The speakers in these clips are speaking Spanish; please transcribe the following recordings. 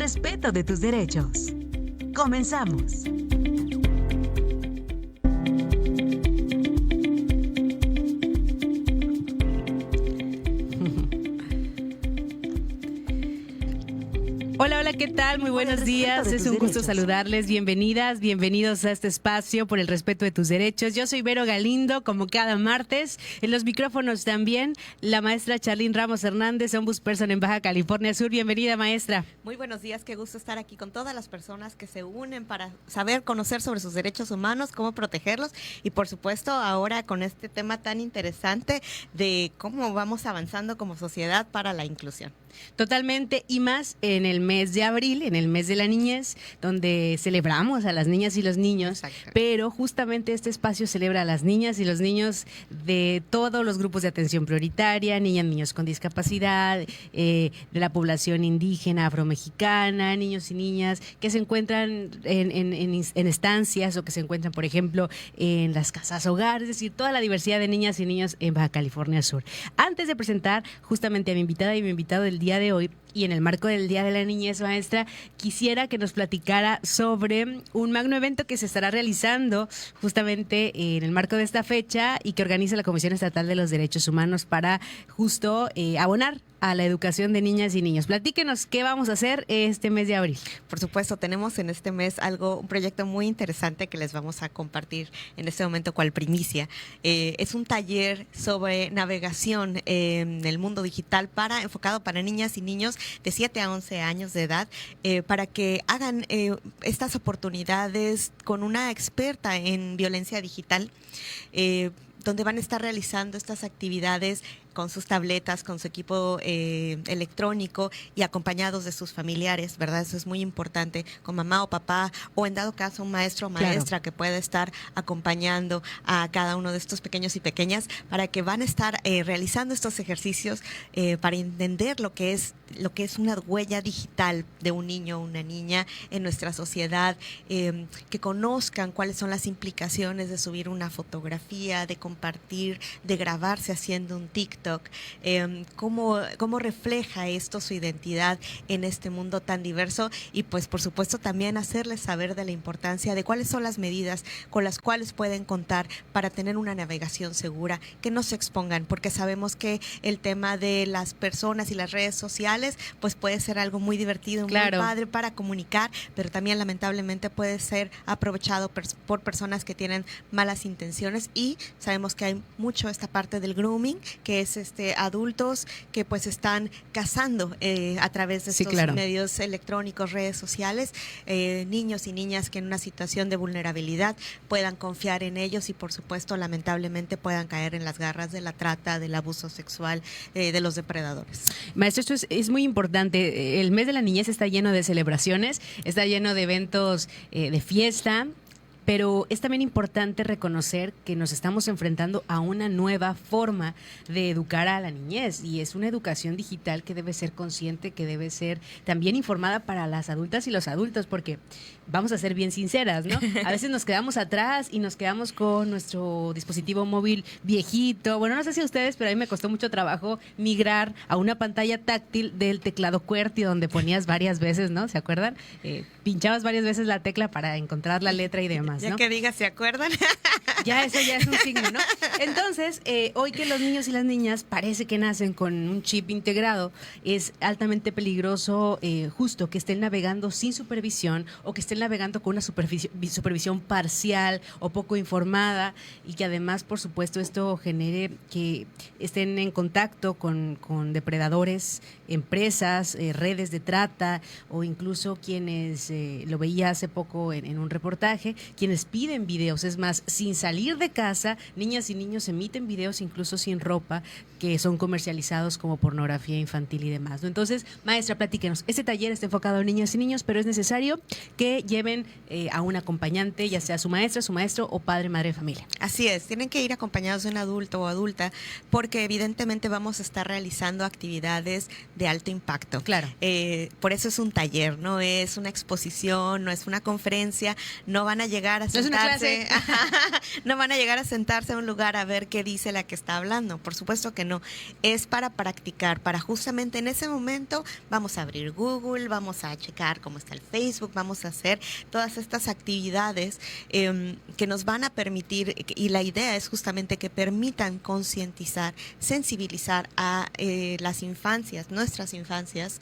respeto de tus derechos. Comenzamos. Hola, hola, ¿qué tal? Muy buenos días. Es un gusto saludarles. Bienvenidas, bienvenidos a este espacio por el respeto de tus derechos. Yo soy Vero Galindo, como cada martes. En los micrófonos también la maestra Charlín Ramos Hernández, ombudsperson en Baja California Sur. Bienvenida, maestra. Muy buenos días, qué gusto estar aquí con todas las personas que se unen para saber, conocer sobre sus derechos humanos, cómo protegerlos y por supuesto ahora con este tema tan interesante de cómo vamos avanzando como sociedad para la inclusión. Totalmente, y más en el mes de abril, en el mes de la niñez, donde celebramos a las niñas y los niños, pero justamente este espacio celebra a las niñas y los niños de todos los grupos de atención prioritaria, niñas, niños con discapacidad, de la población indígena, afromexicana, niños y niñas que se encuentran en estancias o que se encuentran, por ejemplo, en las casas hogar, es decir, toda la diversidad de niñas y niños en Baja California Sur. Antes de presentar justamente a mi invitada y mi invitado del día de hoy, y en el marco del Día de la Niñez, maestra, quisiera que nos platicara sobre un magno evento que se estará realizando justamente en el marco de esta fecha y que organiza la Comisión Estatal de los Derechos Humanos para justo abonar a la educación de niñas y niños. Platíquenos qué vamos a hacer este mes de abril. Por supuesto, tenemos en este mes un proyecto muy interesante que les vamos a compartir en este momento cual primicia. Es un taller sobre navegación en el mundo digital enfocado para niñas y niños de 7 a 11 años de edad, para que hagan estas oportunidades con una experta en violencia digital, donde van a estar realizando estas actividades con sus tabletas, con su equipo electrónico y acompañados de sus familiares, ¿verdad? Eso es muy importante, con mamá o papá, o en dado caso un maestro o maestra que pueda estar acompañando a cada uno de estos pequeños y pequeñas, para que van a estar realizando estos ejercicios para entender lo que es una huella digital de un niño o una niña en nuestra sociedad, que conozcan cuáles son las implicaciones de subir una fotografía, de compartir, de grabarse haciendo un TikTok, cómo refleja esto su identidad en este mundo tan diverso, y pues por supuesto también hacerles saber de la importancia de cuáles son las medidas con las cuales pueden contar para tener una navegación segura, que no se expongan, porque sabemos que el tema de las personas y las redes sociales pues puede ser algo muy divertido, muy padre para comunicar, pero también lamentablemente puede ser aprovechado por personas que tienen malas intenciones, y sabemos que hay mucho esta parte del grooming, que es adultos que pues están cazando a través de estos medios electrónicos, redes sociales, niños y niñas que en una situación de vulnerabilidad puedan confiar en ellos y por supuesto lamentablemente puedan caer en las garras de la trata, del abuso sexual, de los depredadores. Maestro, esto es muy importante. El mes de la niñez está lleno de celebraciones, está lleno de eventos de fiesta, pero es también importante reconocer que nos estamos enfrentando a una nueva forma de educar a la niñez, y es una educación digital que debe ser consciente, que debe ser también informada para las adultas y los adultos, porque vamos a ser bien sinceras, ¿no? A veces nos quedamos atrás y nos quedamos con nuestro dispositivo móvil viejito. Bueno, no sé si a ustedes, pero a mí me costó mucho trabajo migrar a una pantalla táctil del teclado QWERTY, donde ponías varias veces, ¿no? ¿Se acuerdan? Pinchabas varias veces la tecla para encontrar la letra y demás, ¿no? Ya que digas, ¿se acuerdan? Ya eso ya es un signo, ¿no? Entonces, hoy que los niños y las niñas parece que nacen con un chip integrado, es altamente peligroso justo que estén navegando sin supervisión, o que estén navegando con una supervisión parcial o poco informada, y que además, por supuesto, esto genere que estén en contacto con depredadores, empresas, redes de trata, o incluso quienes, lo veía hace poco en un reportaje, quienes piden videos. Es más, sin salir de casa, niñas y niños emiten videos incluso sin ropa, que son comercializados como pornografía infantil y demás, ¿no? Entonces, maestra, platíquenos. Este taller está enfocado en niñas y niños, pero es necesario que lleven a un acompañante, ya sea su maestra, su maestro o padre, madre de familia. Así es, tienen que ir acompañados de un adulto o adulta, porque evidentemente vamos a estar realizando actividades de alto impacto. Claro. Por eso es un taller, no es una exposición, no es una conferencia, no van a llegar a sentarse, no van a llegar a sentarse a un lugar a ver qué dice la que está hablando. Por supuesto que no, es para practicar, para justamente en ese momento vamos a abrir Google, vamos a checar cómo está el Facebook, vamos a hacer todas estas actividades que nos van a permitir, y la idea es justamente que permitan concientizar, sensibilizar a las infancias, nuestras infancias,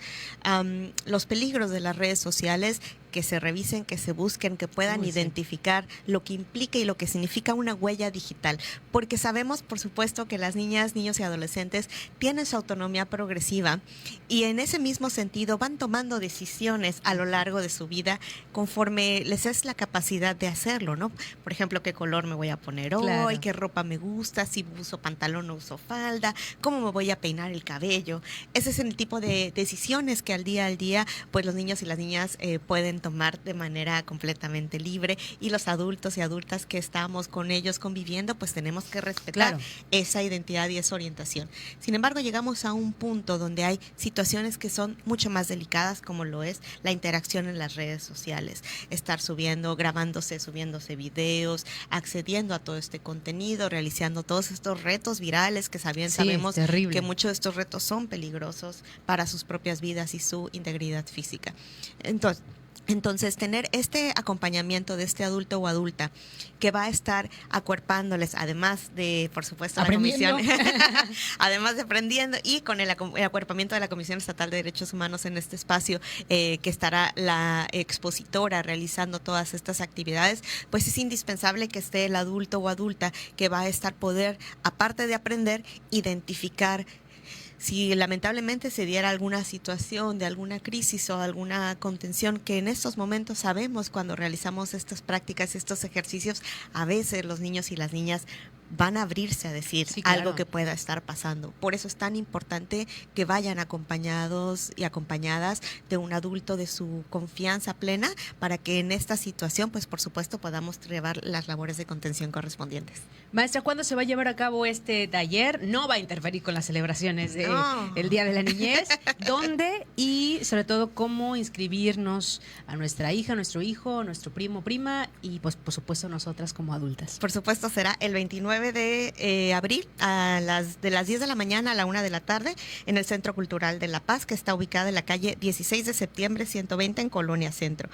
los peligros de las redes sociales, que se revisen, que se busquen, que puedan identificar lo que implica y lo que significa una huella digital. Porque sabemos, por supuesto, que las niñas, niños y adolescentes tienen su autonomía progresiva y en ese mismo sentido van tomando decisiones a lo largo de su vida conforme les es la capacidad de hacerlo, ¿no? Por ejemplo, qué color me voy a poner hoy, qué ropa me gusta, si uso pantalón o uso falda, cómo me voy a peinar el cabello. Ese es el tipo de decisiones que al día, pues los niños y las niñas pueden tomar de manera completamente libre, y los adultos y adultas que estamos con ellos conviviendo, pues tenemos que respetar esa identidad y esa orientación. Sin embargo, llegamos a un punto donde hay situaciones que son mucho más delicadas, como lo es la interacción en las redes sociales, estar grabándose, subiéndose videos, accediendo a todo este contenido, realizando todos estos retos virales que sabemos que muchos de estos retos son peligrosos para sus propias vidas y su integridad física. Entonces, tener este acompañamiento de este adulto o adulta que va a estar acuerpándoles, además de, por supuesto, la comisión, además de aprendiendo, y con el acuerpamiento de la Comisión Estatal de Derechos Humanos en este espacio, que estará la expositora realizando todas estas actividades, pues es indispensable que esté el adulto o adulta que va a estar aparte de aprender, identificar si lamentablemente se diera alguna situación de alguna crisis o alguna contención, que en estos momentos sabemos, cuando realizamos estas prácticas, estos ejercicios, a veces los niños y las niñas van a abrirse a decir algo que pueda estar pasando. Por eso es tan importante que vayan acompañados y acompañadas de un adulto de su confianza plena, para que en esta situación, pues por supuesto, podamos llevar las labores de contención correspondientes. Maestra, ¿cuándo se va a llevar a cabo este taller? No va a interferir con las celebraciones del Día de la Niñez. ¿Dónde? Y sobre todo, ¿cómo inscribirnos a nuestra hija, nuestro hijo, nuestro primo, prima, y pues por supuesto nosotras como adultas? Por supuesto, será el 29 de abril de las 10 de la mañana a la 1 de la tarde en el Centro Cultural de La Paz, que está ubicado en la calle 16 de septiembre 120 en Colonia Centro.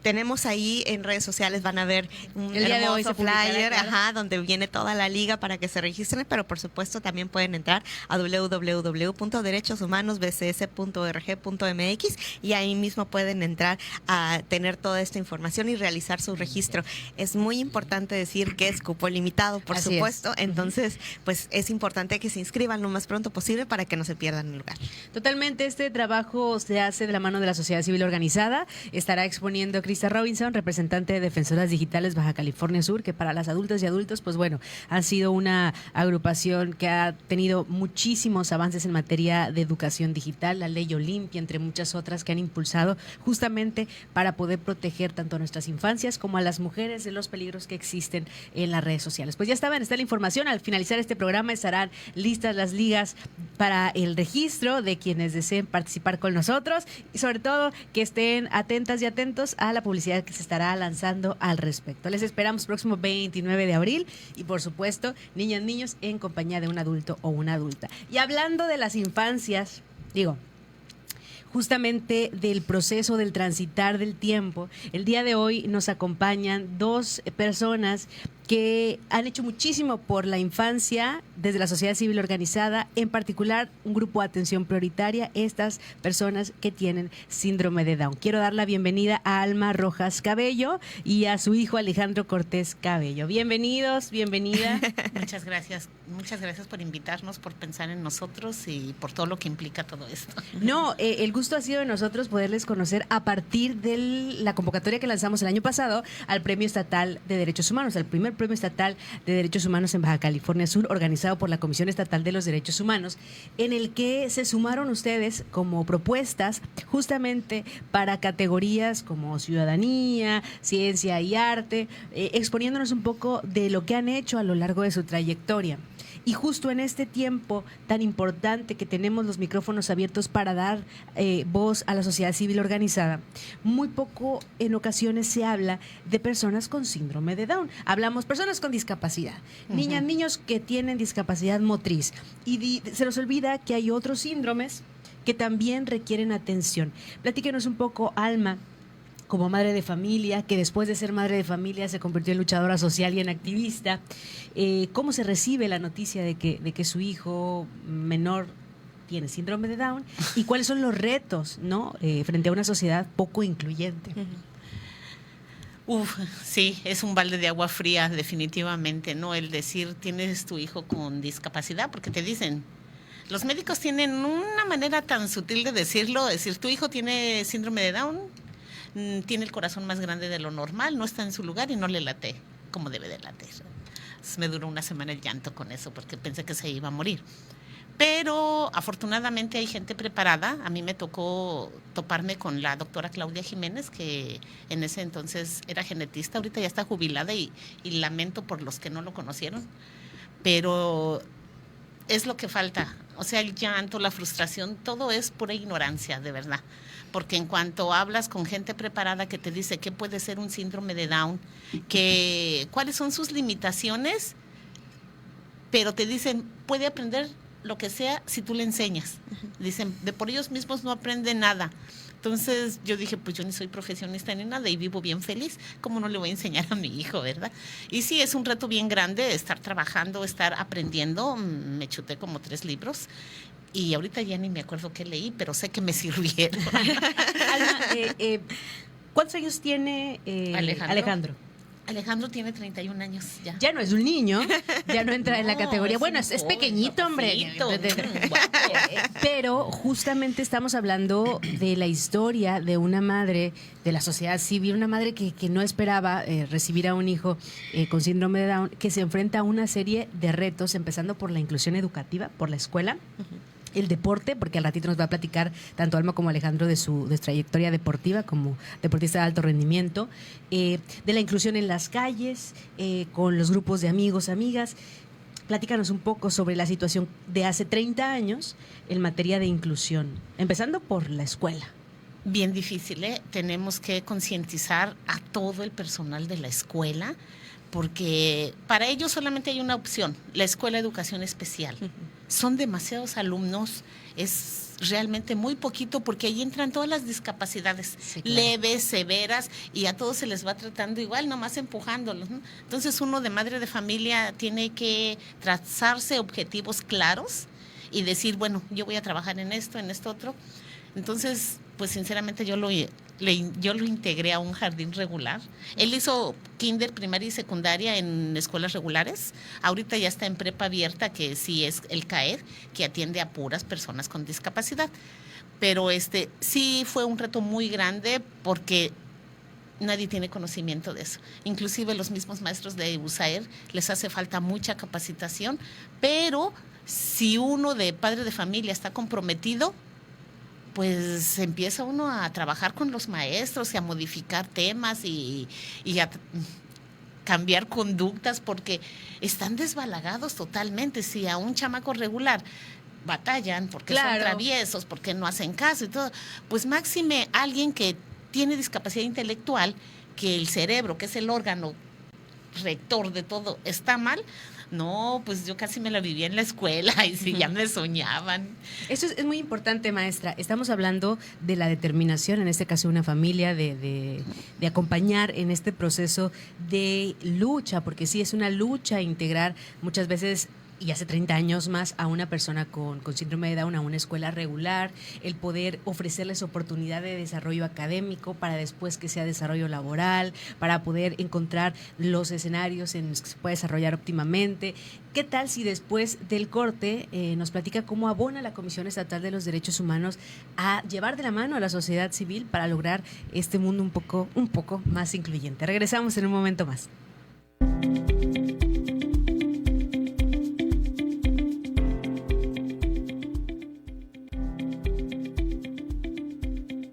Tenemos ahí en redes sociales, van a ver un hermoso flyer, donde viene toda la liga para que se registren, pero por supuesto también pueden entrar a www.derechoshumanosbcs.org.mx y ahí mismo pueden entrar a tener toda esta información y realizar su registro. Es muy importante decir que es cupo limitado, por supuesto, entonces pues es importante que se inscriban lo más pronto posible para que no se pierdan el lugar. Totalmente, este trabajo se hace de la mano de la sociedad civil organizada. Estará exponiendo Krista Robinson, representante de Defensoras Digitales Baja California Sur, que para las adultas y adultos, pues bueno, ha sido una agrupación que ha tenido muchísimos avances en materia de educación digital, la ley Olimpia, entre muchas otras que han impulsado justamente para poder proteger tanto a nuestras infancias como a las mujeres de los peligros que existen en las redes sociales. Pues ya está la información. Al finalizar este programa estarán listas las ligas para el registro de quienes deseen participar con nosotros, y sobre todo que estén atentas y atentos a la publicidad que se estará lanzando al respecto. Les esperamos próximo 29 de abril y por supuesto, niñas, niños en compañía de un adulto o una adulta. Y hablando de las infancias, justamente del proceso del transitar del tiempo, el día de hoy nos acompañan dos personas que han hecho muchísimo por la infancia desde la sociedad civil organizada, en particular un grupo de atención prioritaria, estas personas que tienen síndrome de Down. Quiero dar la bienvenida a Alma Rojas Cabello y a su hijo Alejandro Cortés Cabello. Bienvenidos, bienvenida. Muchas gracias por invitarnos, por pensar en nosotros y por todo lo que implica todo esto. No, el gusto ha sido de nosotros poderles conocer a partir de la convocatoria que lanzamos el año pasado al Premio Estatal de Derechos Humanos, al primer Premio Estatal de Derechos Humanos en Baja California Sur, organizado por la Comisión Estatal de los Derechos Humanos, en el que se sumaron ustedes como propuestas justamente para categorías como ciudadanía, ciencia y arte, exponiéndonos un poco de lo que han hecho a lo largo de su trayectoria. Y justo en este tiempo tan importante que tenemos los micrófonos abiertos para dar voz a la sociedad civil organizada, muy poco en ocasiones se habla de personas con síndrome de Down. Hablamos personas con discapacidad, niñas, niños que tienen discapacidad motriz. Y se nos olvida que hay otros síndromes que también requieren atención. Platíquenos un poco, Alma, como madre de familia, que después de ser madre de familia se convirtió en luchadora social y en activista. ¿Cómo se recibe la noticia de que su hijo menor tiene síndrome de Down? ¿Y cuáles son los retos, ¿no? Frente a una sociedad poco incluyente? Sí, es un balde de agua fría, definitivamente, ¿no? El decir, tienes tu hijo con discapacidad, porque te dicen, los médicos tienen una manera tan sutil de decirlo, decir, tu hijo tiene síndrome de Down, tiene el corazón más grande de lo normal, no está en su lugar y no le late como debe de latir. Entonces me duró una semana el llanto con eso porque pensé que se iba a morir. Pero afortunadamente hay gente preparada. A mí me tocó toparme con la doctora Claudia Jiménez, que en ese entonces era genetista, ahorita ya está jubilada y lamento por los que no lo conocieron. Pero es lo que falta. O sea, el llanto, la frustración, todo es pura ignorancia, de verdad. Porque en cuanto hablas con gente preparada que te dice qué puede ser un síndrome de Down, cuáles son sus limitaciones, pero te dicen, puede aprender lo que sea si tú le enseñas. Dicen, de por ellos mismos no aprenden nada. Entonces yo dije, pues yo ni soy profesionista ni nada y vivo bien feliz, ¿cómo no le voy a enseñar a mi hijo, verdad? Y sí, es un reto bien grande estar trabajando, estar aprendiendo. Me chuté como 3 libros y ahorita ya ni me acuerdo qué leí, pero sé que me sirvieron. Alma, ¿cuántos años tiene Alejandro? Alejandro tiene 31 años ya. Ya no es un niño, ya no entra en la categoría. Bueno, es pequeñito, hombre. Pero justamente estamos hablando de la historia de una madre de la sociedad civil, una madre que no esperaba recibir a un hijo con síndrome de Down, que se enfrenta a una serie de retos, empezando por la inclusión educativa, por la escuela. El deporte, porque al ratito nos va a platicar tanto Alma como Alejandro de su trayectoria deportiva como deportista de alto rendimiento, de la inclusión en las calles, con los grupos de amigos, amigas. Platícanos un poco sobre la situación de hace 30 años en materia de inclusión, empezando por la escuela. Bien difícil, ¿eh? Tenemos que concientizar a todo el personal de la escuela, porque para ellos solamente hay una opción, la escuela de educación especial. Son demasiados alumnos, es realmente muy poquito porque ahí entran todas las discapacidades, sí, claro, leves, severas, y a todos se les va tratando igual, nomás empujándolos, ¿no? Entonces uno de madre de familia tiene que trazarse objetivos claros y decir, bueno, yo voy a trabajar en esto otro. Entonces, pues sinceramente yo lo integré a un jardín regular. Él hizo kinder, primaria y secundaria en escuelas regulares. Ahorita ya está en prepa abierta, que sí es el CAED, que atiende a puras personas con discapacidad. Pero sí fue un reto muy grande porque nadie tiene conocimiento de eso. Inclusive los mismos maestros de USAER les hace falta mucha capacitación, pero si uno de padre de familia está comprometido, pues empieza uno a trabajar con los maestros y a modificar temas y a cambiar conductas porque están desbalagados totalmente. Si a un chamaco regular batallan porque son traviesos, porque no hacen caso y todo, pues máxime alguien que tiene discapacidad intelectual, que el cerebro, que es el órgano rector de todo, está mal. No, pues yo casi me la vivía en la escuela y sí, ya me soñaban. Eso es muy importante, maestra. Estamos hablando de la determinación, en este caso una familia, de acompañar en este proceso de lucha, porque sí es una lucha integrar muchas veces, y hace 30 años más, a una persona con síndrome de Down a una escuela regular, el poder ofrecerles oportunidad de desarrollo académico para después que sea desarrollo laboral, para poder encontrar los escenarios en los que se puede desarrollar óptimamente. ¿Qué tal si después del corte nos platica cómo abona la Comisión Estatal de los Derechos Humanos a llevar de la mano a la sociedad civil para lograr este mundo un poco más incluyente? Regresamos en un momento más.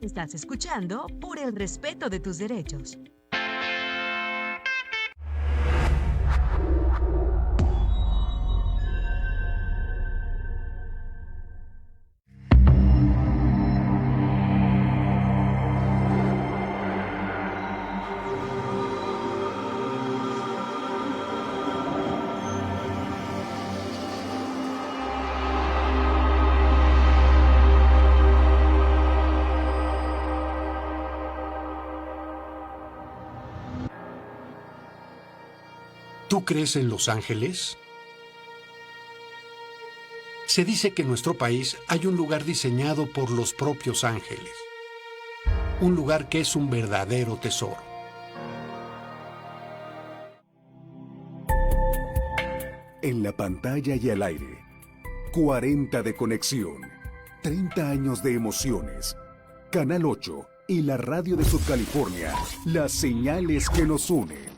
Estás escuchando Por el Respeto de tus Derechos. ¿Tú crees en los ángeles? Se dice que en nuestro país hay un lugar diseñado por los propios ángeles. Un lugar que es un verdadero tesoro. En la pantalla y al aire. 40 de conexión. 30 años de emociones. Canal 8 y la radio de Subcalifornia. Las señales que nos unen.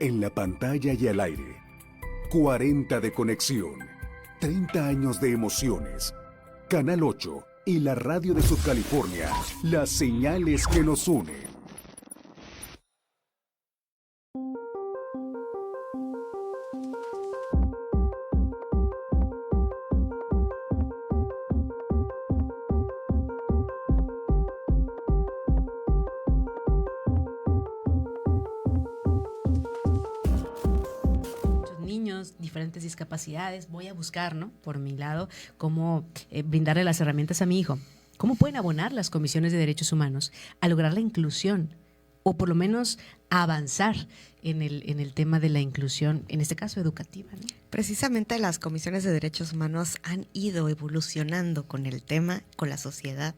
En la pantalla y al aire. 40 de conexión. 30 años de emociones. Canal 8 y la radio de Subcalifornia. Las señales que nos unen. Diferentes discapacidades, voy a buscar, ¿no?, por mi lado, cómo brindarle las herramientas a mi hijo. ¿Cómo pueden abonar las comisiones de derechos humanos a lograr la inclusión o por lo menos avanzar en el tema de la inclusión, en este caso educativa, ¿no? Precisamente las comisiones de derechos humanos han ido evolucionando con el tema, con la sociedad,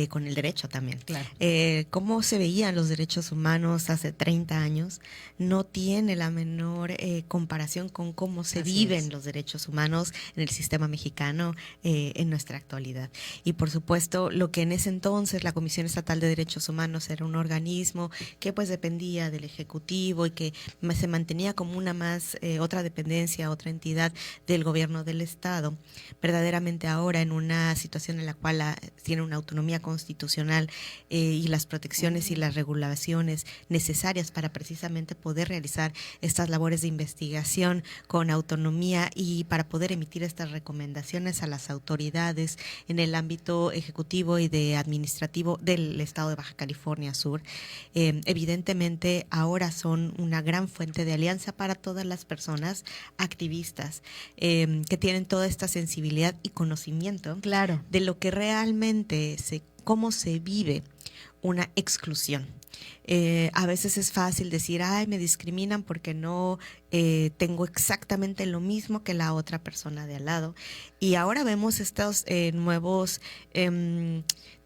con el derecho también. Claro. Cómo se veían los derechos humanos hace 30 años no tiene la menor comparación con cómo se viven los derechos humanos en el sistema mexicano en nuestra actualidad. Y por supuesto, lo que en ese entonces la Comisión Estatal de Derechos Humanos era un organismo que pues dependía del Ejecutivo y que se mantenía como una más, otra dependencia, otra entidad del gobierno del Estado. Verdaderamente ahora en una situación en la cual tiene una autonomía constitucional y las protecciones y las regulaciones necesarias para precisamente poder realizar estas labores de investigación con autonomía y para poder emitir estas recomendaciones a las autoridades en el ámbito ejecutivo y de administrativo del estado de Baja California Sur. Evidentemente ahora son una gran fuente de alianza para todas las personas activistas que tienen toda esta sensibilidad y conocimiento claro. de lo que realmente cómo se vive una exclusión. A veces es fácil decir, ay, me discriminan porque no tengo exactamente lo mismo que la otra persona de al lado. Y ahora vemos estos nuevos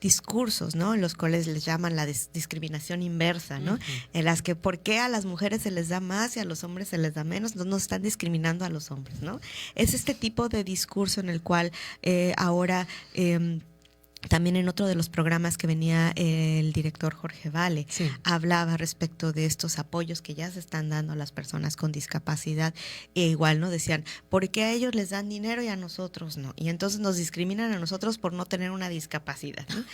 discursos, ¿no? En los cuales les llaman la discriminación inversa, ¿no? En las que por qué a las mujeres se les da más y a los hombres se les da menos, no nos están discriminando a los hombres, ¿no? Es este tipo de discurso en el cual ahora... También en otro de los programas que venía el director Jorge Vale, sí, hablaba respecto de estos apoyos que ya se están dando a las personas con discapacidad. E igual, ¿no? Decían, ¿por qué a ellos les dan dinero y a nosotros no? Y entonces nos discriminan a nosotros por no tener una discapacidad, ¿no?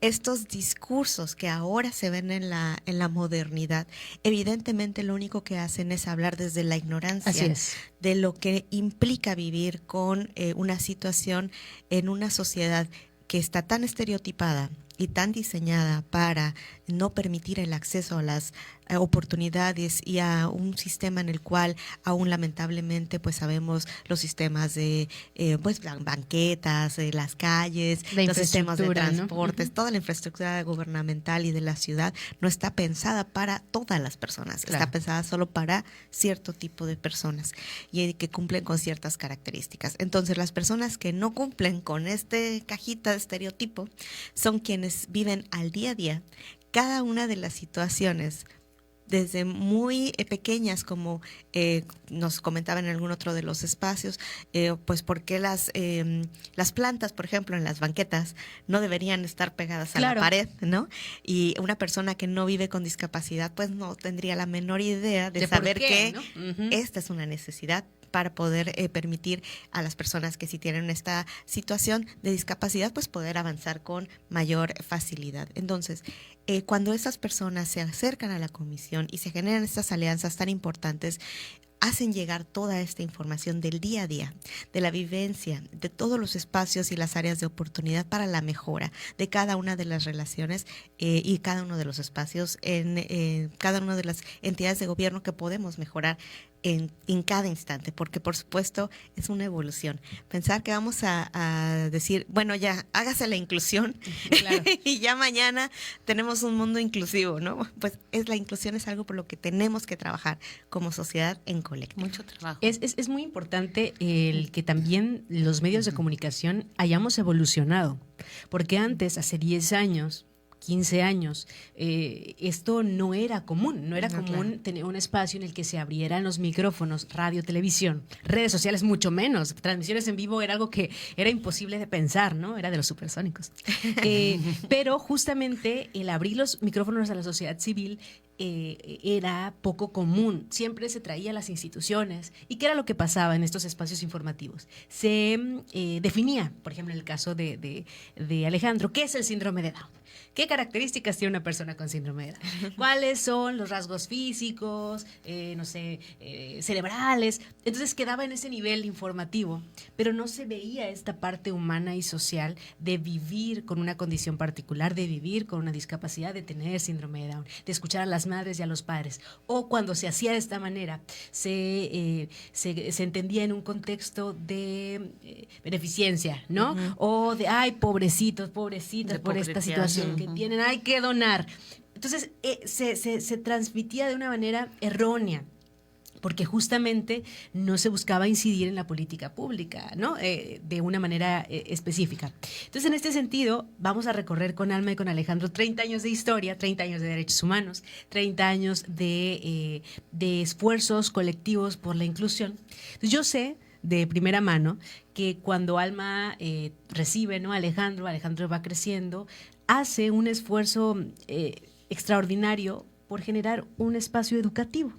Estos discursos que ahora se ven en la modernidad, evidentemente lo único que hacen es hablar desde la ignorancia de lo que implica vivir con una situación en una sociedad que está tan estereotipada y tan diseñada para no permitir el acceso a las oportunidades y a un sistema en el cual aún lamentablemente pues sabemos los sistemas de pues banquetas, las calles, los sistemas de transportes, ¿no? Toda la infraestructura gubernamental y de la ciudad no está pensada para todas las personas, claro, está pensada solo para cierto tipo de personas y que cumplen con ciertas características. Entonces las personas que no cumplen con este cajita de estereotipo son quienes viven al día a día cada una de las situaciones, desde muy pequeñas, como nos comentaba en algún otro de los espacios, pues por qué las plantas, por ejemplo, en las banquetas no deberían estar pegadas a la pared, ¿no? Y una persona que no vive con discapacidad, pues no tendría la menor idea de saber que ¿no? Esta es una necesidad para poder permitir a las personas que sí tienen esta situación de discapacidad, pues poder avanzar con mayor facilidad. Entonces, cuando esas personas se acercan a la comisión y se generan estas alianzas tan importantes, hacen llegar toda esta información del día a día, de la vivencia, de todos los espacios y las áreas de oportunidad para la mejora de cada una de las relaciones y cada uno de los espacios en cada una de las entidades de gobierno que podemos mejorar en cada instante, porque por supuesto es una evolución. Pensar que vamos a decir, bueno, ya hágase la inclusión, claro, y ya mañana tenemos un mundo inclusivo, ¿no? Pues la inclusión es algo por lo que tenemos que trabajar como sociedad en colectivo. Mucho trabajo. Es muy importante el que también los medios de comunicación hayamos evolucionado, porque antes, hace 10 años, 15 años, esto no era común, claro, tener un espacio en el que se abrieran los micrófonos, radio, televisión, redes sociales mucho menos, transmisiones en vivo era algo que era imposible de pensar, ¿no? Era de los supersónicos. Pero justamente el abrir los micrófonos a la sociedad civil era poco común, siempre se traía a las instituciones. ¿Y qué era lo que pasaba en estos espacios informativos? Se definía, por ejemplo, en el caso de Alejandro, ¿qué es el síndrome de Down? ¿Qué características tiene una persona con síndrome de Down? ¿Cuáles son los rasgos físicos, cerebrales? Entonces quedaba en ese nivel informativo, pero no se veía esta parte humana y social de vivir con una condición particular, de vivir con una discapacidad, de tener síndrome de Down, de escuchar a las madres y a los padres. O cuando se hacía de esta manera, se entendía en un contexto de beneficencia, ¿no? O de, ay, pobrecitos, pobrecitas por esta situación que tienen, hay que donar. Entonces se transmitía de una manera errónea, porque justamente no se buscaba incidir en la política pública, ¿no? De una manera específica. Entonces, en este sentido, vamos a recorrer con Alma y con Alejandro 30 años de historia, 30 años de derechos humanos, 30 años de esfuerzos colectivos por la inclusión. Entonces, yo sé de primera mano que cuando Alma recibe, ¿no?, Alejandro va creciendo, hace un esfuerzo extraordinario por generar un espacio educativo.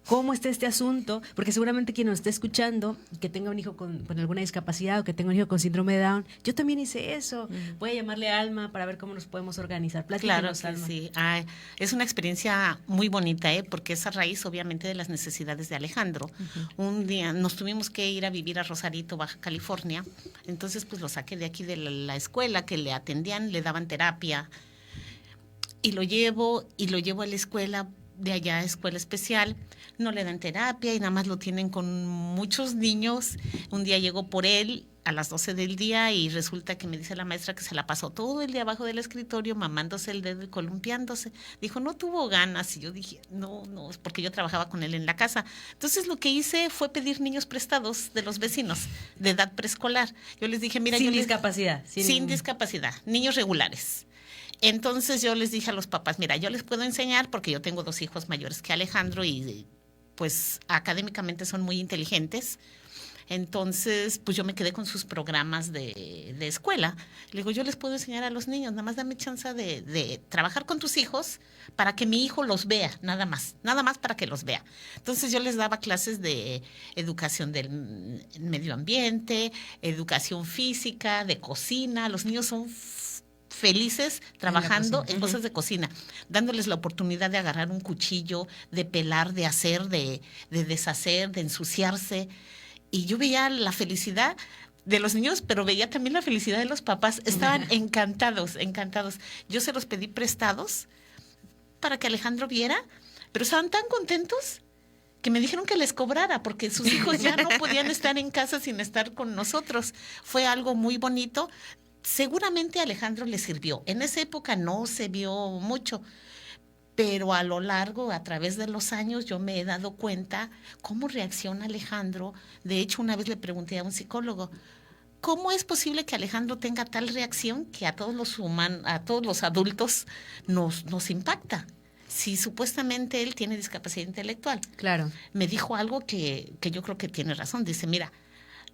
¿Cómo está este asunto? Porque seguramente quien nos esté escuchando, que tenga un hijo con alguna discapacidad o que tenga un hijo con síndrome de Down, yo también hice eso. Voy a llamarle a Alma para ver cómo nos podemos organizar. Platícanos, claro que Alma. Sí. Es una experiencia muy bonita, porque es a raíz, obviamente, de las necesidades de Alejandro. Un día nos tuvimos que ir a vivir a Rosarito, Baja California. Entonces, pues lo saqué de aquí de la escuela, que le atendían, le daban terapia. Y lo llevo a la escuela. de allá a escuela especial, no le dan terapia y nada más lo tienen con muchos niños. Un día llegó por él a las 12 del día y resulta que me dice la maestra que se la pasó todo el día abajo del escritorio mamándose el dedo y columpiándose. Dijo, no tuvo ganas. Y yo dije, no, es porque yo trabajaba con él en la casa. Entonces lo que hice fue pedir niños prestados de los vecinos de edad preescolar. Yo les dije, mira, sin discapacidad. Sin discapacidad, niños regulares. Entonces yo les dije a los papás, mira, yo les puedo enseñar porque yo tengo 2 hijos mayores que Alejandro y pues académicamente son muy inteligentes. Entonces, pues yo me quedé con sus programas de escuela. Le digo, yo les puedo enseñar a los niños, nada más dame chance de trabajar con tus hijos para que mi hijo los vea, nada más para que los vea. Entonces yo les daba clases de educación del medio ambiente, educación física, de cocina. Los niños son felices trabajando en cosas de cocina, dándoles la oportunidad de agarrar un cuchillo, de pelar, de hacer, de deshacer, de ensuciarse. Y yo veía la felicidad de los niños, pero veía también la felicidad de los papás. Estaban encantados. Yo se los pedí prestados para que Alejandro viera, pero estaban tan contentos que me dijeron que les cobrara porque sus hijos ya no podían estar en casa sin estar con nosotros. Fue algo muy bonito. Seguramente a Alejandro le sirvió. En esa época no se vio mucho, pero a lo largo, a través de los años, yo me he dado cuenta cómo reacciona Alejandro. De hecho, una vez le pregunté a un psicólogo, ¿cómo es posible que Alejandro tenga tal reacción que a todos los adultos nos impacta? Si supuestamente él tiene discapacidad intelectual. Claro. Me dijo algo que yo creo que tiene razón. Dice, mira,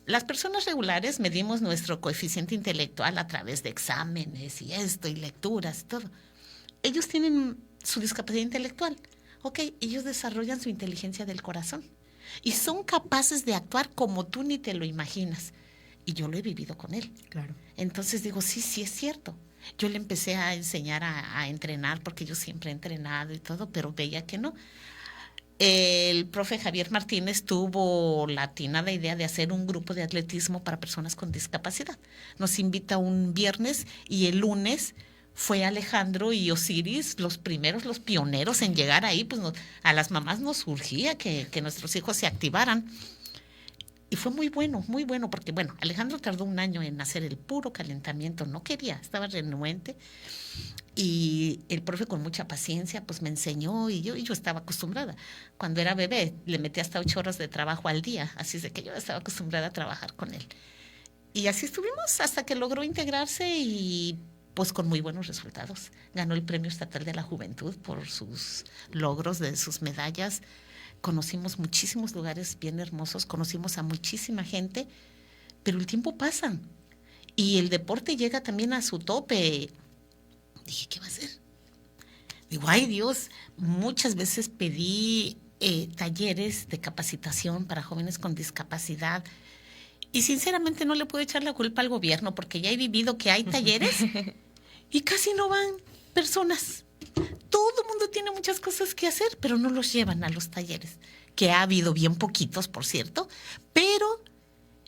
las personas regulares medimos nuestro coeficiente intelectual a través de exámenes y lecturas y todo. Ellos tienen su discapacidad intelectual. Ok, ellos desarrollan su inteligencia del corazón y son capaces de actuar como tú ni te lo imaginas. Y yo lo he vivido con él. Claro. Entonces digo, sí es cierto. Yo le empecé a enseñar a entrenar porque yo siempre he entrenado y todo, pero veía que no. El profe Javier Martínez tuvo la atinada idea de hacer un grupo de atletismo para personas con discapacidad. Nos invita un viernes y el lunes fue Alejandro y Osiris los primeros, los pioneros en llegar ahí. Pues a las mamás nos surgía que nuestros hijos se activaran. Y fue muy bueno, porque bueno, Alejandro tardó 1 año en hacer el puro calentamiento, no quería, estaba renuente. Y el profe con mucha paciencia pues me enseñó y yo estaba acostumbrada. Cuando era bebé le metí hasta 8 horas de trabajo al día, así es de que yo estaba acostumbrada a trabajar con él. Y así estuvimos hasta que logró integrarse y pues con muy buenos resultados. Ganó el Premio Estatal de la Juventud por sus logros, de sus medallas. Conocimos muchísimos lugares bien hermosos, conocimos a muchísima gente, pero el tiempo pasa y el deporte llega también a su tope. Dije, ¿qué va a hacer? Digo, ay Dios, muchas veces pedí talleres de capacitación para jóvenes con discapacidad y sinceramente no le puedo echar la culpa al gobierno porque ya he vivido que hay talleres y casi no van personas. Todo el mundo tiene muchas cosas que hacer, pero no los llevan a los talleres, que ha habido bien poquitos, por cierto, pero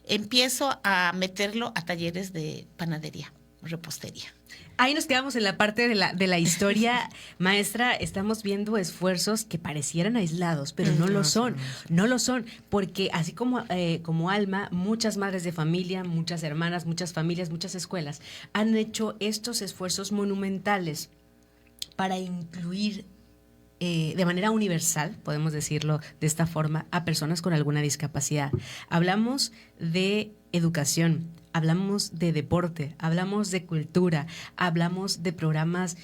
empiezo a meterlo a talleres de panadería, repostería. Ahí nos quedamos en la parte de la historia, maestra. Estamos viendo esfuerzos que parecieran aislados, pero no lo son, porque así como Alma, muchas madres de familia, muchas hermanas, muchas familias, muchas escuelas han hecho estos esfuerzos monumentales para incluir de manera universal, podemos decirlo de esta forma, a personas con alguna discapacidad. Hablamos de educación, hablamos de deporte, hablamos de cultura, hablamos de programas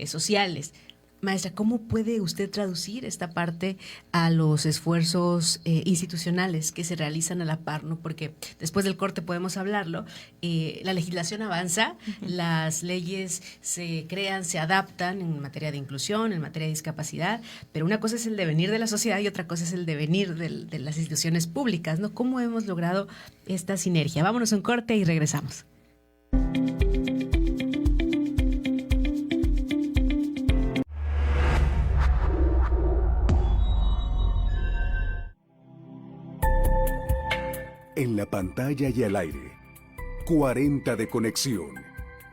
sociales. Maestra, ¿cómo puede usted traducir esta parte a los esfuerzos institucionales que se realizan a la par, ¿no? Porque después del corte podemos hablarlo. La legislación avanza, las leyes se crean, se adaptan en materia de inclusión, en materia de discapacidad, pero una cosa es el devenir de la sociedad y otra cosa es el devenir de las instituciones públicas, ¿no? ¿Cómo hemos logrado esta sinergia? Vámonos a un corte y regresamos. En la pantalla y al aire, 40 de conexión,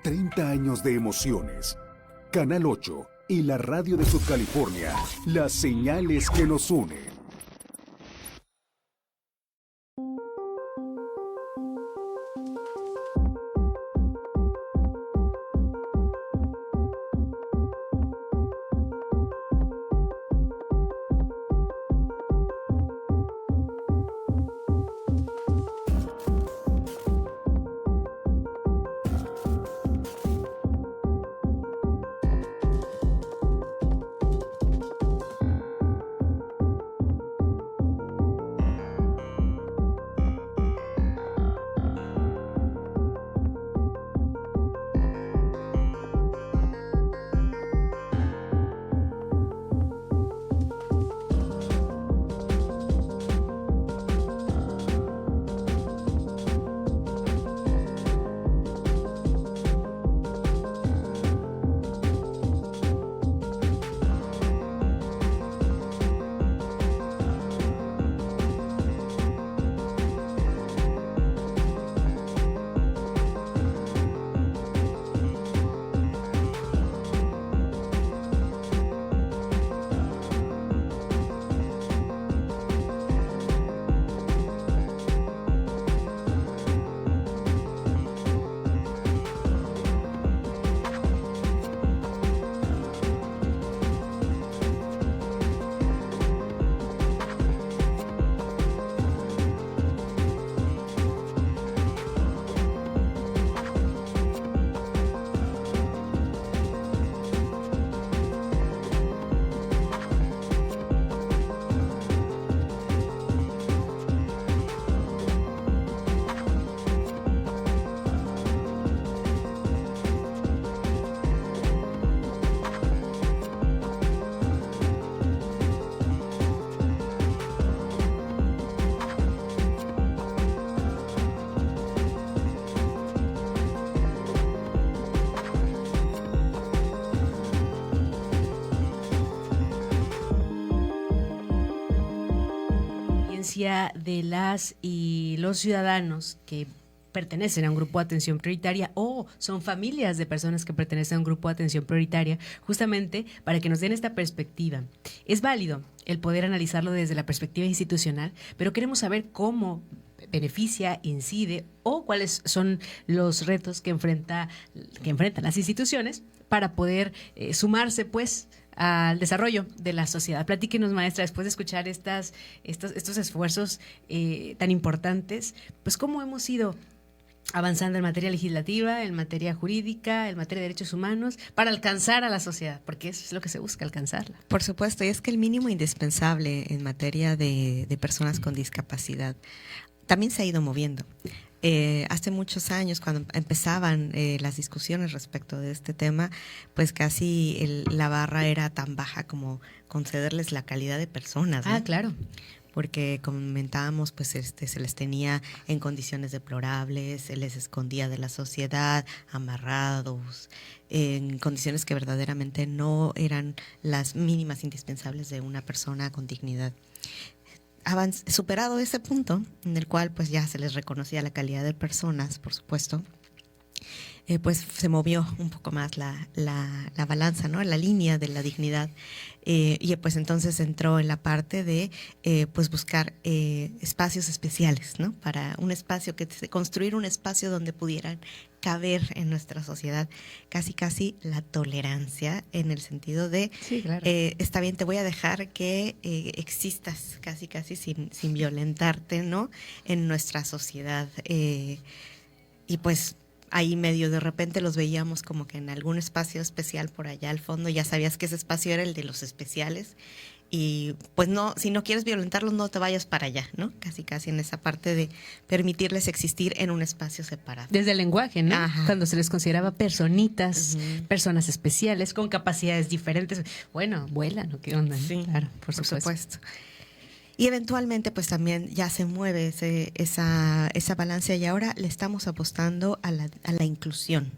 30 años de emociones. Canal 8 y la radio de Subcalifornia, las señales que nos unen. De las y los ciudadanos que pertenecen a un grupo de atención prioritaria o son familias de personas que pertenecen a un grupo de atención prioritaria, justamente para que nos den esta perspectiva. Es válido el poder analizarlo desde la perspectiva institucional, pero queremos saber cómo beneficia, incide o cuáles son los retos que enfrentan las instituciones para poder sumarse, pues, al desarrollo de la sociedad. Platíquenos, maestra, después de escuchar estos esfuerzos tan importantes, pues cómo hemos ido avanzando en materia legislativa, en materia jurídica, en materia de derechos humanos, para alcanzar a la sociedad, porque eso es lo que se busca, alcanzarla. Por supuesto, y es que el mínimo indispensable en materia de personas con discapacidad también se ha ido moviendo. Hace muchos años, cuando empezaban las discusiones respecto de este tema, pues casi la barra era tan baja como concederles la calidad de personas, ¿no? Ah, claro. Porque comentábamos, pues se les tenía en condiciones deplorables, se les escondía de la sociedad, amarrados, en condiciones que verdaderamente no eran las mínimas indispensables de una persona con dignidad. Superado ese punto en el cual pues ya se les reconocía la calidad de personas, por supuesto, pues se movió un poco más la balanza, ¿no? La línea de la dignidad, y pues entonces entró en la parte de pues buscar espacios especiales, ¿no? Para un espacio, construir un espacio donde pudieran caber en nuestra sociedad casi la tolerancia, en el sentido de sí, claro. Está bien, te voy a dejar que existas casi sin violentarte, ¿no? En nuestra sociedad, y pues ahí medio de repente los veíamos como que en algún espacio especial por allá al fondo, ya sabías que ese espacio era el de los especiales, y pues no, si no quieres violentarlos, no te vayas para allá, ¿no? Casi en esa parte de permitirles existir en un espacio separado. Desde el lenguaje, ¿no? Ajá. Cuando se les consideraba personitas, personas especiales, con capacidades diferentes. Bueno, vuelan, ¿no? ¿Qué onda? Sí, claro, por supuesto. Y eventualmente pues también ya se mueve esa balanza, y ahora le estamos apostando a la inclusión.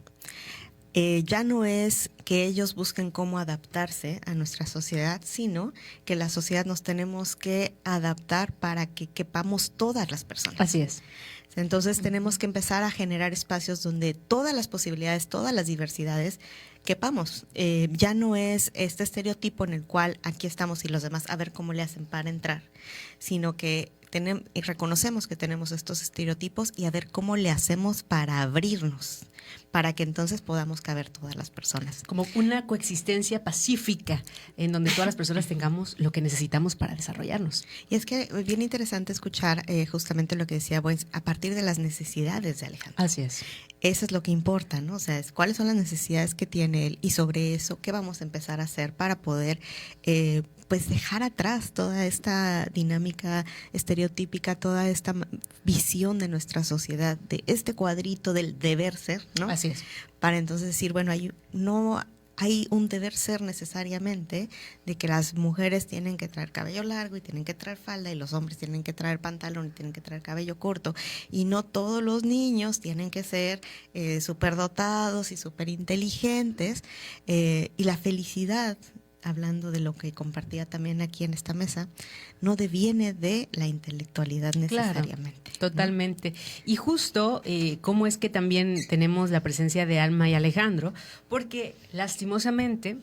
Ya no es que ellos busquen cómo adaptarse a nuestra sociedad, sino que la sociedad nos tenemos que adaptar para que quepamos todas las personas. Así es. Entonces tenemos que empezar a generar espacios donde todas las posibilidades, todas las diversidades quepamos. Ya no es este estereotipo en el cual aquí estamos y los demás a ver cómo le hacen para entrar, sino que y reconocemos que tenemos estos estereotipos y a ver cómo le hacemos para abrirnos, para que entonces podamos caber todas las personas. Como una coexistencia pacífica en donde todas las personas tengamos lo que necesitamos para desarrollarnos. Y es que es bien interesante escuchar justamente lo que decía Boyens a partir de las necesidades de Alejandro. Así es. Eso es lo que importa, ¿no? O sea, cuáles son las necesidades que tiene él y sobre eso, ¿qué vamos a empezar a hacer para poder pues dejar atrás toda esta dinámica estereotípica, toda esta visión de nuestra sociedad, de este cuadrito del deber ser, ¿no? Así es. Para entonces decir, bueno, no hay un deber ser necesariamente de que las mujeres tienen que traer cabello largo y tienen que traer falda y los hombres tienen que traer pantalón y tienen que traer cabello corto y no todos los niños tienen que ser superdotados y súper inteligentes y la felicidad, hablando de lo que compartía también aquí en esta mesa, no deviene de la intelectualidad necesariamente. Claro, totalmente. Y justo cómo es que también tenemos la presencia de Alma y Alejandro, porque lastimosamente,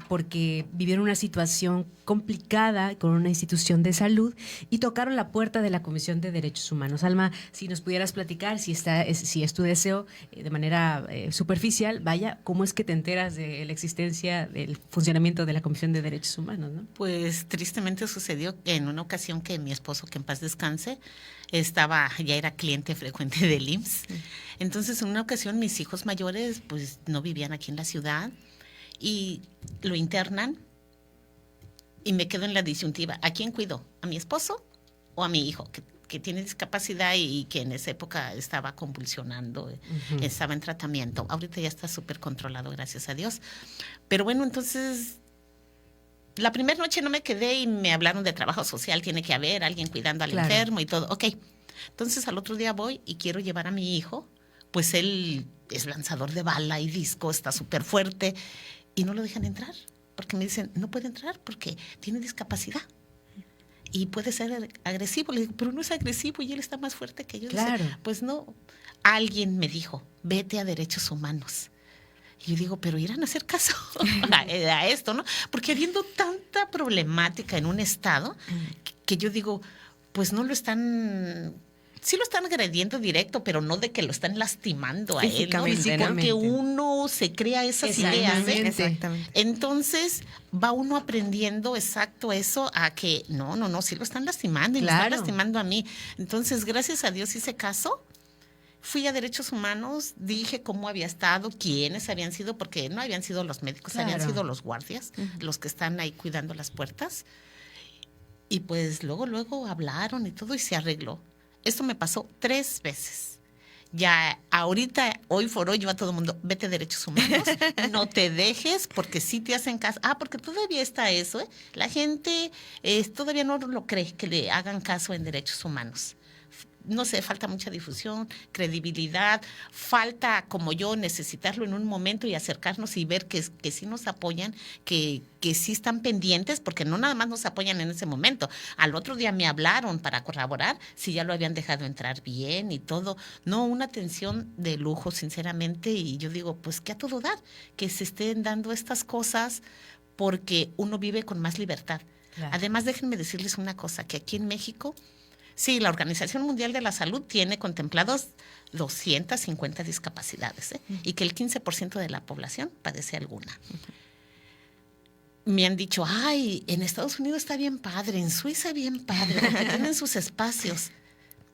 porque vivieron una situación complicada con una institución de salud y tocaron la puerta de la Comisión de Derechos Humanos. Alma, si nos pudieras platicar, si es tu deseo, de manera superficial, vaya, ¿cómo es que te enteras de la existencia del funcionamiento de la Comisión de Derechos Humanos, ¿no? Pues tristemente sucedió en una ocasión que mi esposo, que en paz descanse, ya era cliente frecuente del IMSS. Entonces, en una ocasión mis hijos mayores pues no vivían aquí en la ciudad y lo internan y me quedo en la disyuntiva. ¿A quién cuido? ¿A mi esposo o a mi hijo? Que tiene discapacidad y que en esa época estaba convulsionando, estaba en tratamiento. Ahorita ya está súper controlado, gracias a Dios. Pero bueno, entonces, la primera noche no me quedé y me hablaron de trabajo social, tiene que haber alguien cuidando al enfermo y todo. Ok, entonces al otro día voy y quiero llevar a mi hijo, pues él es lanzador de bala y disco, está súper fuerte y no lo dejan entrar, porque me dicen, no puede entrar porque tiene discapacidad. Y puede ser agresivo. Le digo, pero no es agresivo y él está más fuerte que yo. Claro. Dice, pues no. Alguien me dijo, vete a Derechos Humanos. Y yo digo, pero irán a hacer caso a esto, ¿no? Porque habiendo tanta problemática en un estado, que yo digo, pues no lo están... Sí lo están agrediendo directo, pero no de que lo están lastimando a él, ¿no? Porque uno se crea esas ideas. Exactamente. Entonces va uno aprendiendo exacto eso a que no, sí lo están lastimando y me están lastimando a mí. Entonces, gracias a Dios hice caso. Fui a Derechos Humanos, dije cómo había estado, quiénes habían sido, porque no habían sido los médicos, habían sido los guardias, los que están ahí cuidando las puertas. Y pues luego hablaron y todo y se arregló. Esto me pasó 3 veces. Ya ahorita, hoy por hoy, yo a todo el mundo, vete a Derechos Humanos, no te dejes, porque sí te hacen caso. Porque todavía está eso, ¿eh? La gente todavía no lo cree que le hagan caso en Derechos Humanos. No sé, falta mucha difusión, credibilidad, falta, como yo, necesitarlo en un momento y acercarnos y ver que sí nos apoyan, que sí están pendientes, porque no nada más nos apoyan en ese momento. Al otro día me hablaron para corroborar si ya lo habían dejado entrar bien y todo. No, una atención de lujo, sinceramente, y yo digo, pues que a todo dar, que se estén dando estas cosas porque uno vive con más libertad. Claro. Además, déjenme decirles una cosa, que aquí en México... Sí, la Organización Mundial de la Salud tiene contemplados 250 discapacidades, y que el 15% de la población padece alguna. Me han dicho, ay, en Estados Unidos está bien padre, en Suiza bien padre, porque tienen sus espacios.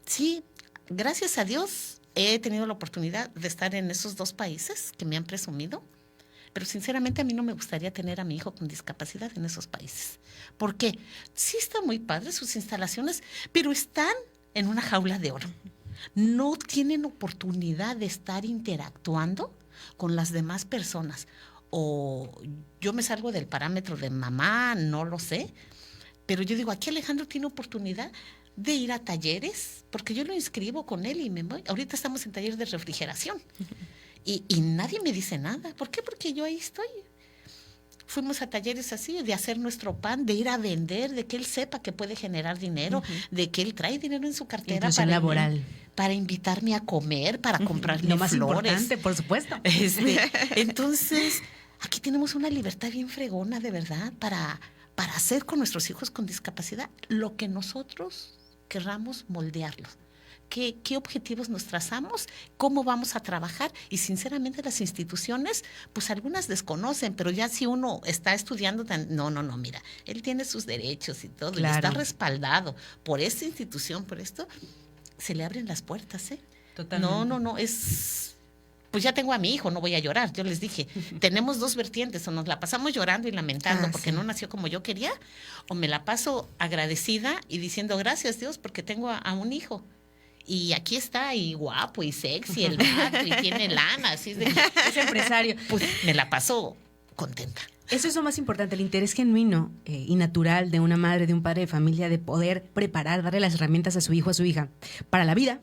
Sí, gracias a Dios he tenido la oportunidad de estar en esos 2 países que me han presumido. Pero sinceramente a mí no me gustaría tener a mi hijo con discapacidad en esos países. ¿Por qué? Sí están muy padres sus instalaciones, pero están en una jaula de oro. No tienen oportunidad de estar interactuando con las demás personas. O yo me salgo del parámetro de mamá, no lo sé. Pero yo digo, aquí Alejandro tiene oportunidad de ir a talleres, porque yo lo inscribo con él y me voy. Ahorita estamos en taller de refrigeración. Y nadie me dice nada. ¿Por qué? Porque yo ahí estoy. fuimos a talleres así, de hacer nuestro pan, de ir a vender, de que él sepa que puede generar dinero, de que él trae dinero en su cartera Inclusión laboral. Para invitarme a comer, para comprarme Lo más flores. importante, por supuesto. Entonces, aquí tenemos una libertad bien fregona, de verdad, para hacer con nuestros hijos con discapacidad lo que nosotros querramos moldearlos. ¿Qué objetivos nos trazamos? ¿Cómo vamos a trabajar? Y sinceramente las instituciones, pues algunas desconocen, pero ya si uno está estudiando, no, mira, él tiene sus derechos y todo, Claro. y está respaldado por esta institución, por esto, se le abren las puertas, ¿eh? Totalmente. No, pues ya tengo a mi hijo, no voy a llorar. Yo les dije, tenemos dos vertientes, o nos la pasamos llorando y lamentando porque no nació como yo quería, o me la paso agradecida y diciendo gracias Dios porque tengo a un hijo. Y aquí está, y guapo, y sexy, el vato, y tiene lana, así es de que, Es empresario. pues me la paso contenta. Eso es lo más importante, el interés genuino y natural de una madre, de un padre de familia, de poder preparar, darle las herramientas a su hijo, a su hija, para la vida.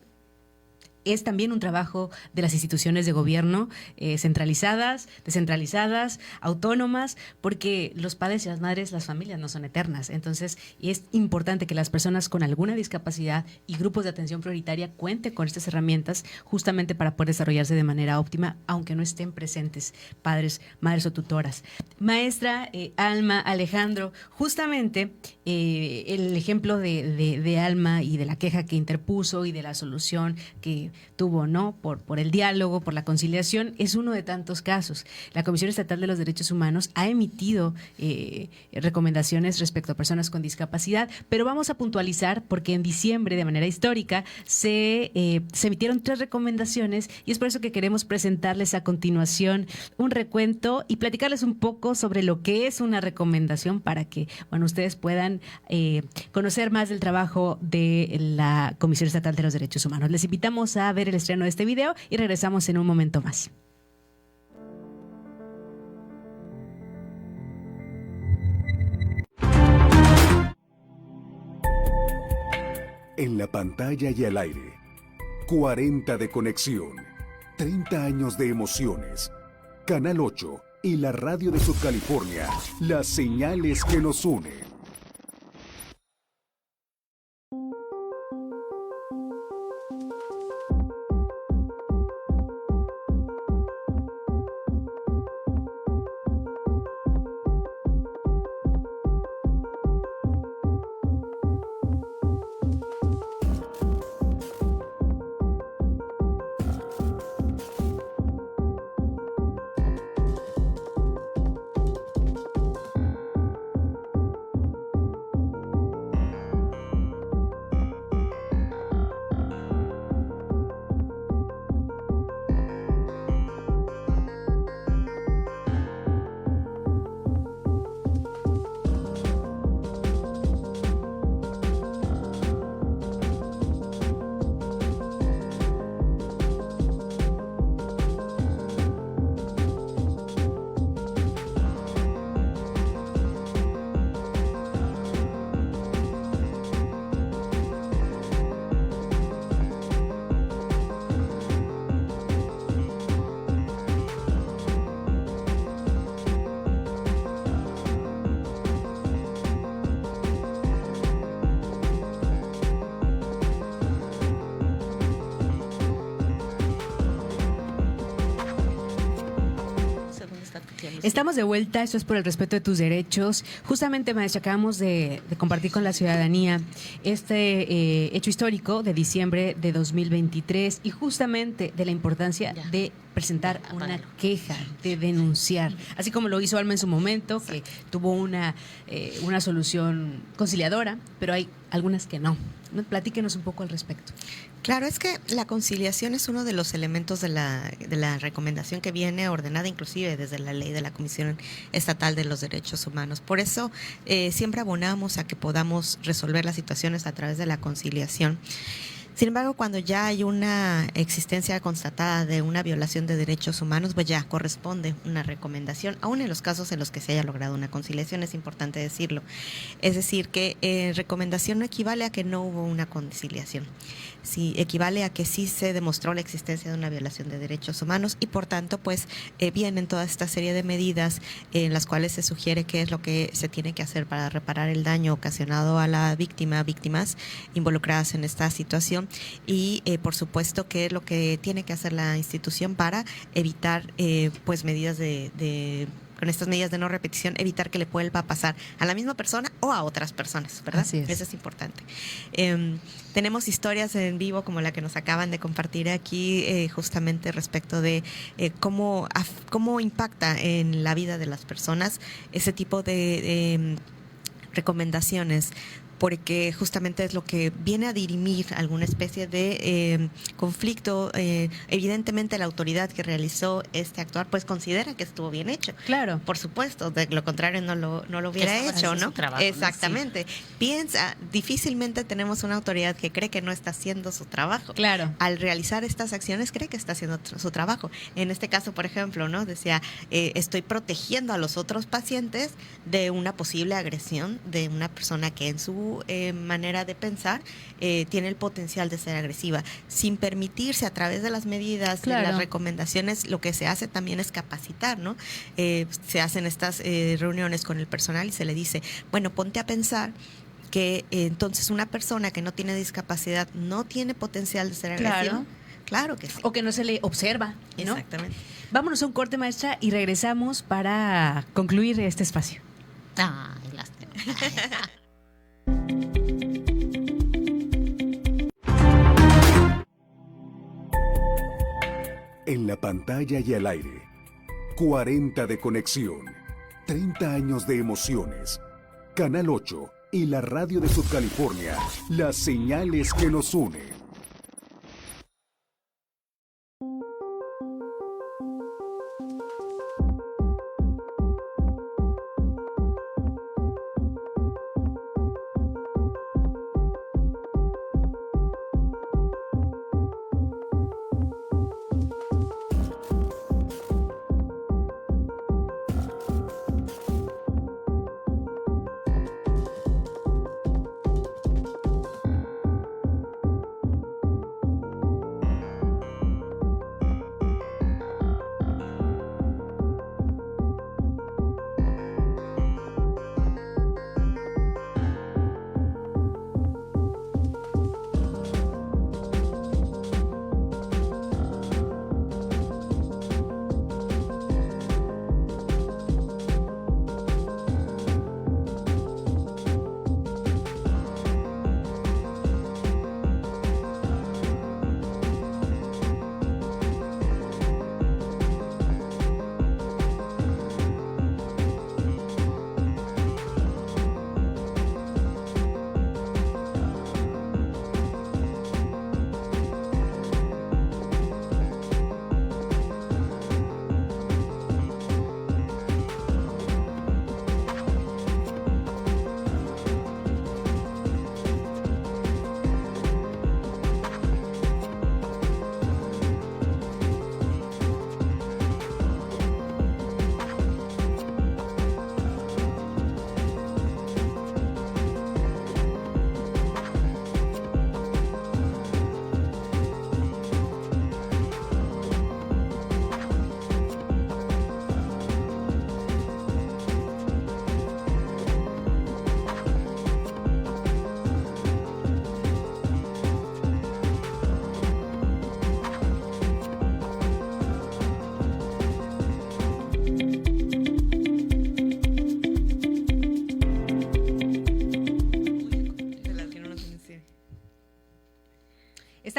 Es también un trabajo de las instituciones de gobierno, centralizadas, descentralizadas, autónomas, porque los padres y las madres, las familias no son eternas. Entonces, es importante que las personas con alguna discapacidad y grupos de atención prioritaria cuenten con estas herramientas justamente para poder desarrollarse de manera óptima, aunque no estén presentes padres, madres o tutoras. Maestra Alma, Alejandro, justamente el ejemplo de Alma y de la queja que interpuso y de la solución que tuvo, ¿no? Por el diálogo, por la conciliación, es uno de tantos casos. La Comisión Estatal de los Derechos Humanos ha emitido recomendaciones respecto a personas con discapacidad, pero vamos a puntualizar porque en diciembre, de manera histórica, se emitieron 3 recomendaciones y es por eso que queremos presentarles a continuación un recuento y platicarles un poco sobre lo que es una recomendación para que, bueno, ustedes puedan conocer más del trabajo de la Comisión Estatal de los Derechos Humanos. Les invitamos a ver el estreno de este video y regresamos en un momento más. En la pantalla y al aire, 40 de conexión, 30 años de emociones. Canal 8 y la radio de Subcalifornia, las señales que nos unen. Estamos de vuelta, esto es por el respeto de tus derechos. Justamente, maestra, acabamos de compartir con la ciudadanía este hecho histórico de diciembre de 2023 y justamente de la importancia de presentar una queja, de denunciar, así como lo hizo Alma en su momento, que tuvo una solución conciliadora, pero hay algunas que no. Platíquenos un poco al respecto. Claro, es que la conciliación es uno de los elementos de la recomendación que viene ordenada inclusive desde la ley de la Comisión Estatal de los Derechos Humanos. Por eso siempre abonamos a que podamos resolver las situaciones a través de la conciliación. Sin embargo, cuando ya hay una existencia constatada de una violación de derechos humanos, pues ya corresponde una recomendación, aún en los casos en los que se haya logrado una conciliación, es importante decirlo. Es decir, que recomendación no equivale a que no hubo una conciliación. Sí, equivale a que sí se demostró la existencia de una violación de derechos humanos y por tanto pues vienen toda esta serie de medidas en las cuales se sugiere qué es lo que se tiene que hacer para reparar el daño ocasionado a la víctima, víctimas involucradas en esta situación y por supuesto qué es lo que tiene que hacer la institución para evitar pues medidas con estas medidas de no repetición, evitar que le vuelva a pasar a la misma persona o a otras personas, ¿verdad? Así es. Eso es importante. Tenemos historias en vivo como la que nos acaban de compartir aquí, justamente respecto de cómo impacta en la vida de las personas ese tipo de recomendaciones, porque justamente es lo que viene a dirimir alguna especie de conflicto. Evidentemente la autoridad que realizó este actuar pues considera que estuvo bien hecho. Claro. Por supuesto, de lo contrario no lo hubiera hecho, ¿no? Trabajo, exactamente. ¿No? Sí. Piensa, difícilmente tenemos una autoridad que cree que no está haciendo su trabajo. Claro. Al realizar estas acciones cree que está haciendo su trabajo. En este caso, por ejemplo, ¿no? Decía, estoy protegiendo a los otros pacientes de una posible agresión de una persona que en su manera de pensar tiene el potencial de ser agresiva, sin permitirse a través de las medidas, claro, de las recomendaciones. Lo que se hace también es capacitar, ¿no? Se hacen estas reuniones con el personal y se le dice, bueno, ponte a pensar que entonces una persona que no tiene discapacidad no tiene potencial de ser agresiva. Claro que sí. O que no se le observa, ¿no? Exactamente. Vámonos a un corte, maestra, y regresamos para concluir este espacio. Ay, lástima. En la pantalla y al aire, 40 de conexión, 30 años de emociones. Canal 8 y la radio de Subcalifornia, las señales que nos unen.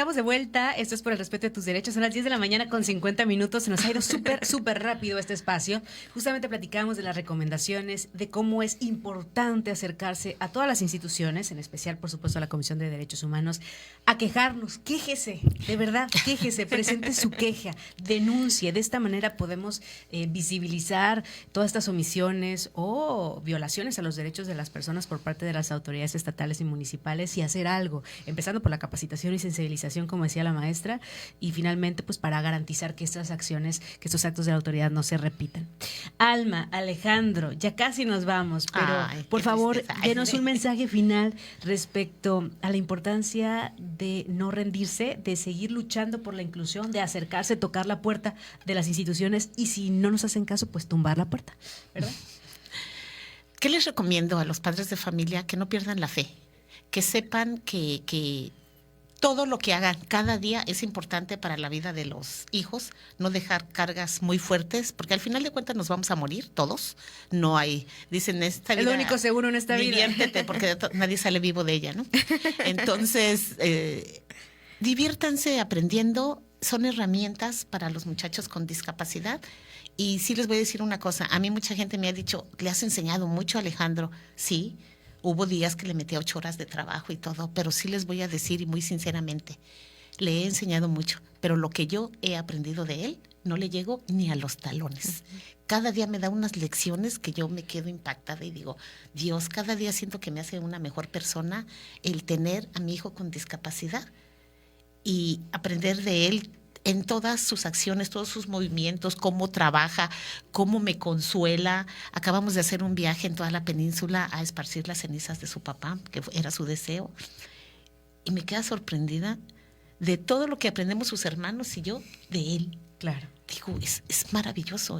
estamos de vuelta. Esto es Por el Respeto de Tus Derechos. Son las 10 de la mañana con 50 minutos. Se nos ha ido súper rápido este espacio. Justamente platicamos de las recomendaciones, de cómo es importante acercarse a todas las instituciones, en especial, por supuesto, a la Comisión de Derechos Humanos, a quejarnos. Quéjese, de verdad, quéjese, presente su queja, denuncie. De esta manera podemos visibilizar todas estas omisiones o violaciones a los derechos de las personas por parte de las autoridades estatales y municipales y hacer algo, empezando por la capacitación y sensibilización, como decía la maestra, y finalmente pues para garantizar que estas acciones, que estos actos de la autoridad no se repitan. Alma, Alejandro, ya casi nos vamos, pero por favor, denos un mensaje final respecto a la importancia de no rendirse, de seguir luchando por la inclusión, de acercarse, tocar la puerta de las instituciones y si no nos hacen caso, pues tumbar la puerta, ¿verdad? ¿Qué les recomiendo a los padres de familia? Que no pierdan la fe, que sepan que todo lo que hagan cada día es importante para la vida de los hijos, no dejar cargas muy fuertes, porque al final de cuentas nos vamos a morir todos. No hay, dicen, esta vida, es lo único seguro en esta vida. Diviértete, porque nadie sale vivo de ella, ¿no? Entonces, diviértanse aprendiendo, son herramientas para los muchachos con discapacidad. Y sí les voy a decir una cosa, a mí mucha gente me ha dicho, ¿le has enseñado mucho, Alejandro? Sí. Hubo días que le metía 8 horas de trabajo y todo, pero sí les voy a decir, y muy sinceramente, le he enseñado mucho, pero lo que yo he aprendido de él, no le llego ni a los talones. Cada día me da unas lecciones que yo me quedo impactada y digo, Dios, cada día siento que me hace una mejor persona el tener a mi hijo con discapacidad y aprender de él en todas sus acciones, todos sus movimientos, cómo trabaja, cómo me consuela. Acabamos de hacer un viaje en toda la península a esparcir las cenizas de su papá, que era su deseo. Y me queda sorprendida de todo lo que aprendemos sus hermanos y yo de él. Claro. Digo, es maravilloso,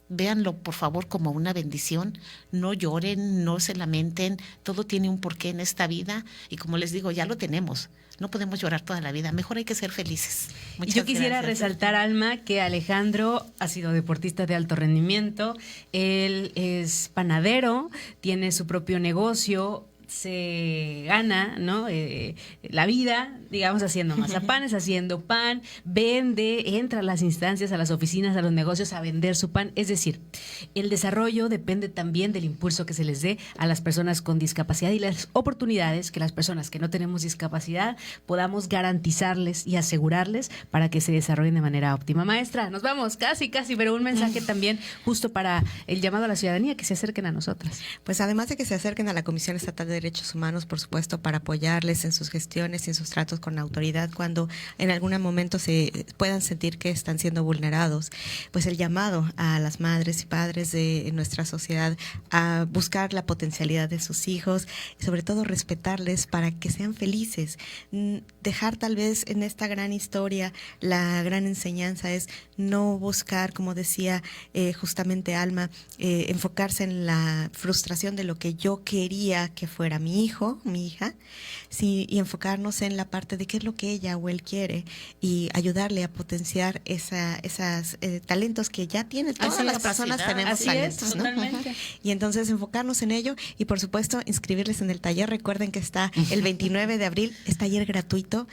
véanlo por favor como una bendición, no lloren, no se lamenten, todo tiene un porqué en esta vida y como les digo, ya lo tenemos. No podemos llorar toda la vida, mejor hay que ser felices. Y yo quisiera resaltar, Alma, que Alejandro ha sido deportista de alto rendimiento, él es panadero, tiene su propio negocio, se gana, ¿no? La vida, digamos, haciendo mazapanes, haciendo pan, vende, entra a las instancias, a las oficinas, a los negocios a vender su pan. Es decir, el desarrollo depende también del impulso que se les dé a las personas con discapacidad y las oportunidades que las personas que no tenemos discapacidad podamos garantizarles y asegurarles para que se desarrollen de manera óptima. Maestra, nos vamos, casi, pero un mensaje también justo para el llamado a la ciudadanía, que se acerquen a nosotras. Pues además de que se acerquen a la Comisión Estatal de Derechos Humanos, por supuesto, para apoyarles en sus gestiones y en sus tratos con la autoridad cuando en algún momento se puedan sentir que están siendo vulnerados. Pues el llamado a las madres y padres de nuestra sociedad a buscar la potencialidad de sus hijos y sobre todo respetarles para que sean felices. Dejar tal vez en esta gran historia la gran enseñanza es no buscar, como decía justamente Alma, enfocarse en la frustración de lo que yo quería que fuera mi hijo, mi hija, sí, y enfocarnos en la parte de qué es lo que ella o él quiere y ayudarle a potenciar esas talentos que ya tiene. Todas las personas tenemos talentos, ¿no? Y entonces enfocarnos en ello y por supuesto inscribirles en el taller. Recuerden que está el 29 de abril, es taller gratuito.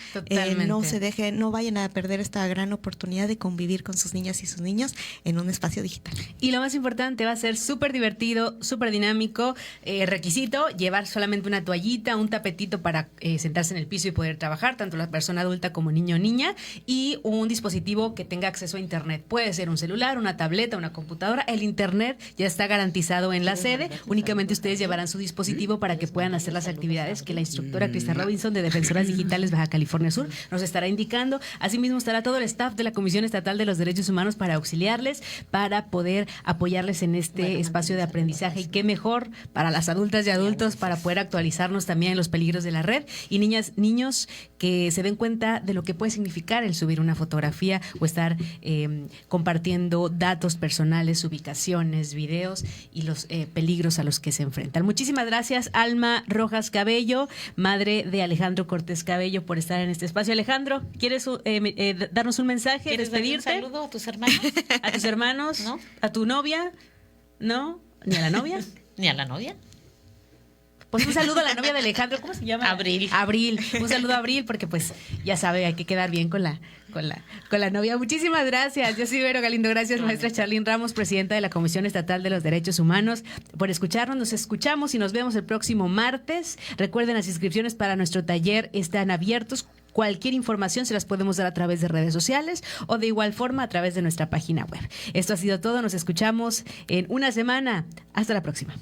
No vayan a perder esta gran oportunidad de convivir con sus niñas y sus niños en un espacio digital. Y lo más importante, va a ser súper divertido, súper dinámico. Requisito, llevar solamente una toallita, un tapetito para sentarse en el piso y poder trabajar, tanto la persona adulta como niño o niña, y un dispositivo que tenga acceso a internet. Puede ser un celular, una tableta, una computadora. El internet ya está garantizado en la sede. Únicamente ustedes llevarán su dispositivo para que puedan hacer las actividades que la instructora Krista Robinson de Defensoras Digitales Baja California Sur nos estará indicando. Asimismo estará todo el staff de la Comisión Estatal de los Derechos Humanos para auxiliarles, para poder apoyarles en este espacio de aprendizaje. Y qué mejor para las adultas y adultos para poder actualizarnos también en los peligros de la red, y niños que se den cuenta de lo que puede significar el subir una fotografía o estar compartiendo datos personales, ubicaciones, videos y los peligros a los que se enfrentan. Muchísimas gracias, Alma Rojas Cabello, madre de Alejandro Cortés Cabello, por estar en este espacio. Alejandro, ¿quieres darnos un mensaje, despedirte? Un saludo a tus hermanos. ¿A tus hermanos? ¿No? ¿A tu novia? ¿No? ¿Ni a la novia? ¿Ni a la novia? Pues un saludo a la novia de Alejandro, ¿cómo se llama? Abril. Abril, un saludo a Abril, porque pues ya sabe, hay que quedar bien con la novia. Muchísimas gracias. Yo soy Vero Galindo. Gracias, maestra Charlín Ramos, presidenta de la Comisión Estatal de los Derechos Humanos, por escucharnos. Nos escuchamos y nos vemos el próximo martes. Recuerden, las inscripciones para nuestro taller están abiertos. Cualquier información se las podemos dar a través de redes sociales o de igual forma a través de nuestra página web. Esto ha sido todo. Nos escuchamos en una semana. Hasta la próxima.